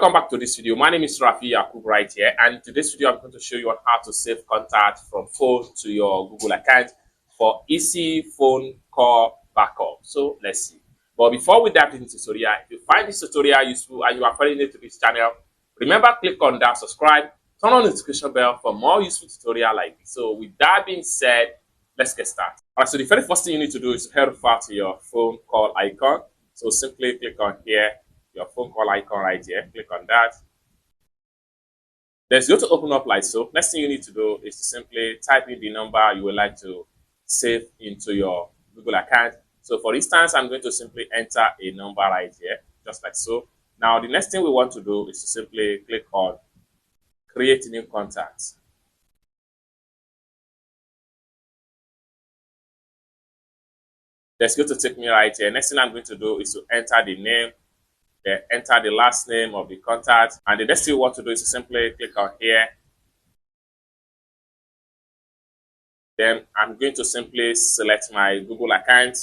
Welcome back to this video. My name is Rafi Yakub right here, and in today's video I'm going to show you on how to save contact from phone to your Google account for easy phone call backup. So let's see. But before we dive into the tutorial, if you find this tutorial useful and you are fairly new to this channel, remember click on that subscribe, turn on the notification bell for more useful tutorial like this. So with that being said, let's get started. Alright, so the very first thing you need to do is head over to your phone call icon. So simply click on here, your phone call icon right here, click on that. Then it's going to open up like so. Next thing you need to do is to simply type in the number you would like to save into your Google account. So for instance, I'm going to simply enter a number right here, just like so. Now the next thing we want to do is to simply click on create new contacts. That's going to take me right here. Next thing I'm going to do is to enter the name, then enter the last name of the contact. And the next thing you want to do is to simply click on here. Then I'm going to simply select my Google account.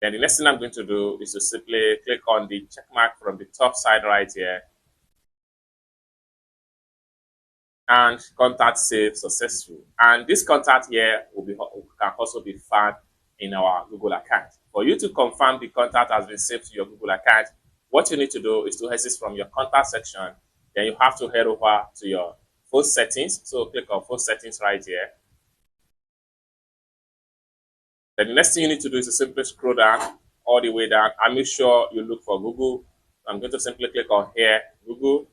Then the next thing I'm going to do is to simply click on the check mark from the top side right here. And contact save successful. And this contact here can also be found in our Google account. For you to confirm the contact has been saved to your Google account, what you need to do is to exit from your contact section. Then you have to head over to your phone settings. So click on phone settings right here. Then the next thing you need to do is to simply scroll down all the way down and make sure you look for Google. I'm going to simply click on here, Google.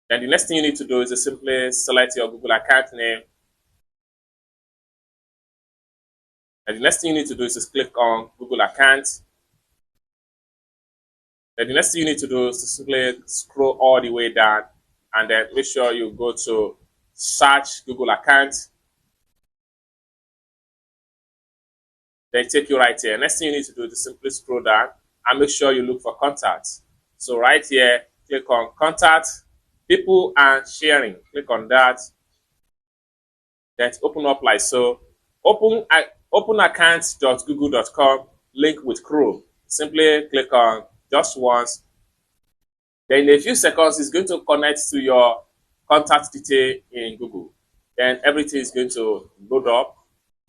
Then the next thing you need to do is to simply select your Google account name. And the next thing you need to do is to click on Google account. Then the next thing you need to do is to simply scroll all the way down and then make sure you go to search Google account. Then take you right here. Next thing you need to do is to simply scroll down and make sure you look for contacts. So right here, click on contact, people and sharing. Click on that. Then open up like so. Open account.google.com, link with Chrome. Simply click on just once. Then in a few seconds, it's going to connect to your contact detail in Google. Then everything is going to load up,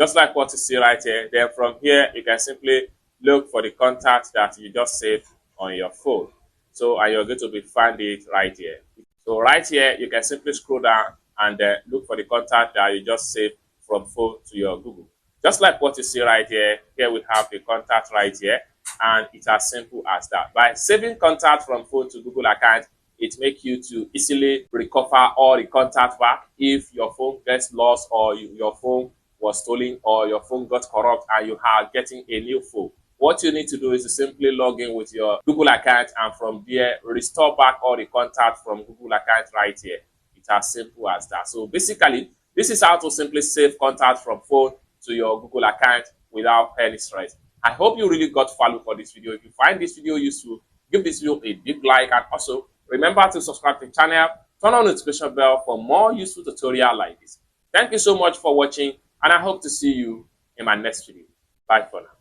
just like what you see right here. Then from here, you can simply look for the contact that you just saved on your phone. So, and you're going to find it right here. So right here, you can simply scroll down and look for the contact that you just saved from phone to your Google. Just like what you see right here, here we have the contact right here, and it's as simple as that. By saving contact from phone to Google account, it makes you to easily recover all the contact back if your phone gets lost or your phone was stolen or your phone got corrupt and you are getting a new phone. What you need to do is to simply log in with your Google account and from there restore back all the contact from Google account right here. It's as simple as that. So basically, this is how to simply save contact from phone to your Google account without any stress. I hope you really got value for this video. If you find this video useful, give this video a big like and also remember to subscribe to the channel, turn on the notification bell for more useful tutorial like this. Thank you so much for watching and I hope to see you in my next video. Bye for now.